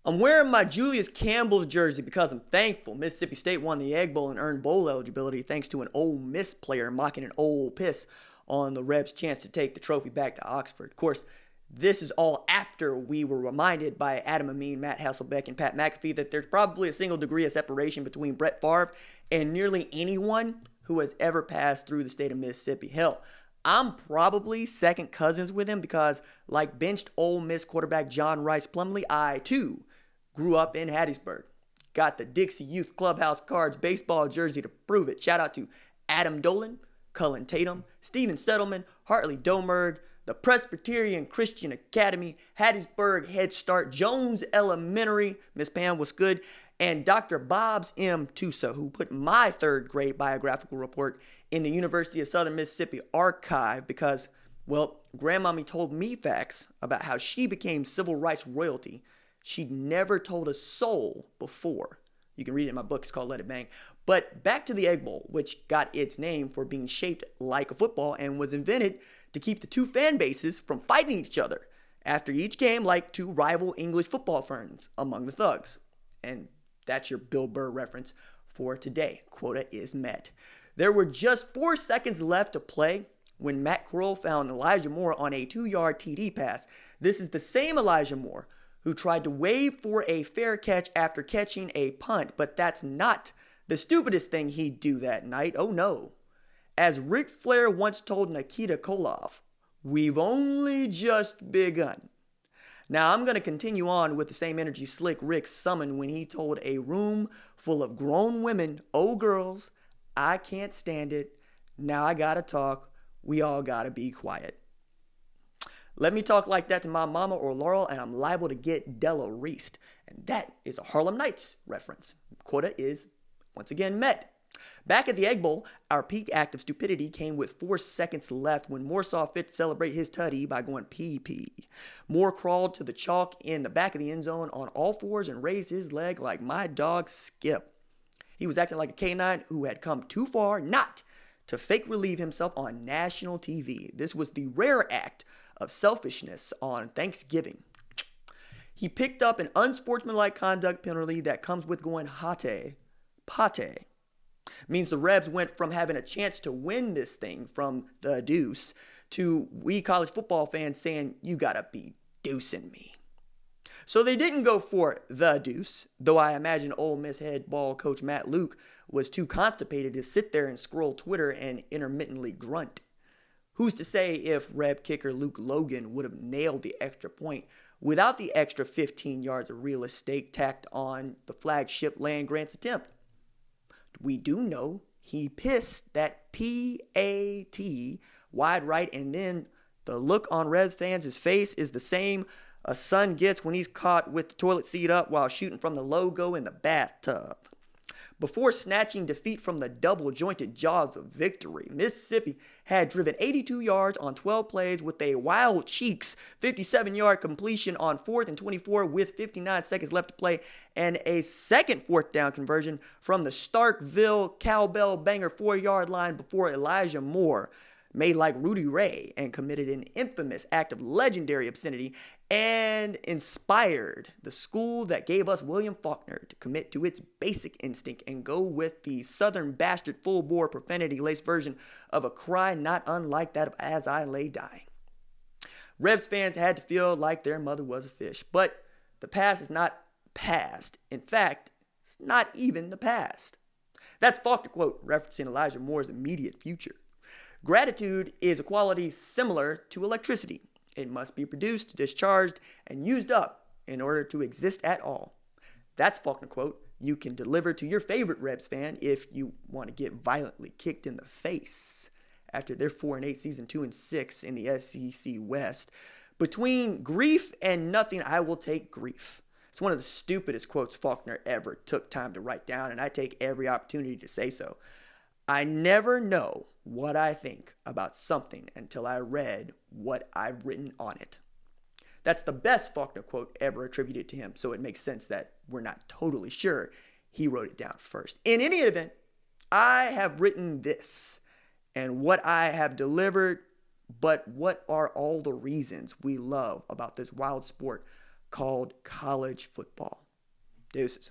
I'm wearing my Julius Campbell jersey because I'm thankful Mississippi State won the Egg Bowl and earned bowl eligibility thanks to an Ole Miss player mocking an Ole Piss on the Rebs' chance to take the trophy back to Oxford. Of course, this is all after we were reminded by Adam Amin, Matt Hasselbeck, and Pat McAfee that there's probably a single degree of separation between Brett Favre and nearly anyone who has ever passed through the state of Mississippi. Hell, I'm probably second cousins with him because, like benched Ole Miss quarterback John Rice Plumlee, I too grew up in Hattiesburg. Got the Dixie Youth Clubhouse Cards baseball jersey to prove it. Shout out to Adam Dolan, Cullen Tatum, Steven Settleman, Hartley Domerg, the Presbyterian Christian Academy, Hattiesburg Head Start, Jones Elementary, Miss Pam was good, and Dr. Bob's M. Tusa, who put my third grade biographical report in the University of Southern Mississippi archive because, well, Grandmommy told me facts about how she became civil rights royalty she'd never told a soul before. You can read it in my book. It's called Let It Bang. But back to the Egg Bowl, which got its name for being shaped like a football and was invented to keep the two fan bases from fighting each other after each game, like two rival English football firms among the thugs. And that's your Bill Burr reference for today. Quota is met. There were just 4 seconds left to play when Matt Corral found Elijah Moore on a 2-yard TD pass. This is the same Elijah Moore who tried to wave for a fair catch after catching a punt, but that's not the stupidest thing he'd do that night. Oh no. As Ric Flair once told Nikita Koloff, we've only just begun. Now I'm going to continue on with the same energy Slick Rick summoned when he told a room full of grown women, oh girls, I can't stand it. Now I gotta talk. We all gotta be quiet. Let me talk like that to my mama or Laurel and I'm liable to get Della Reese'd. And that is a Harlem Nights reference. Quota is once again met. Back at the Egg Bowl, our peak act of stupidity came with 4 seconds left when Moore saw fit to celebrate his tutty by going pee-pee. Moore crawled to the chalk in the back of the end zone on all fours and raised his leg like my dog Skip. He was acting like a canine who had come too far not to fake relieve himself on national TV. This was the rare act of selfishness on Thanksgiving. He picked up an unsportsmanlike conduct penalty that comes with going pate. Means the Rebs went from having a chance to win this thing from the deuce to we college football fans saying, you gotta be deucing me. So they didn't go for the deuce, though I imagine Ole Miss head ball coach Matt Luke was too constipated to sit there and scroll Twitter and intermittently grunt. Who's to say if Reb kicker Luke Logan would have nailed the extra point without the extra 15 yards of real estate tacked on the flagship land grant's attempt? We do know he pissed that P-A-T wide right, and then the look on Red fans' face is the same a son gets when he's caught with the toilet seat up while shooting from the logo in the bathtub. Before snatching defeat from the double-jointed jaws of victory, Mississippi had driven 82 yards on 12 plays with a Wild Cheeks 57-yard completion on 4th and 24 with 59 seconds left to play and a second 4th down conversion from the Starkville cowbell banger 4-yard line before Elijah Moore made like Rudy Ray and committed an infamous act of legendary obscenity and inspired the school that gave us William Faulkner to commit to its basic instinct and go with the southern bastard full-bore profanity-laced version of a cry not unlike that of As I Lay Dying. Rebs fans had to feel like their mother was a fish, but the past is not past. In fact, it's not even the past. That's Faulkner quote referencing Elijah Moore's immediate future. Gratitude is a quality similar to electricity. It must be produced, discharged, and used up in order to exist at all. That's Faulkner quote you can deliver to your favorite Rebs fan if you want to get violently kicked in the face after their 4-8 season 2-6 in the SEC West. Between grief and nothing, I will take grief. It's one of the stupidest quotes Faulkner ever took time to write down, and I take every opportunity to say so. I never know what I think about something until I read what I've written on it. That's the best Faulkner quote ever attributed to him, so it makes sense that we're not totally sure he wrote it down first. In any event, I have written this, and what I have delivered, but what are all the reasons we love about this wild sport called college football. Deuces.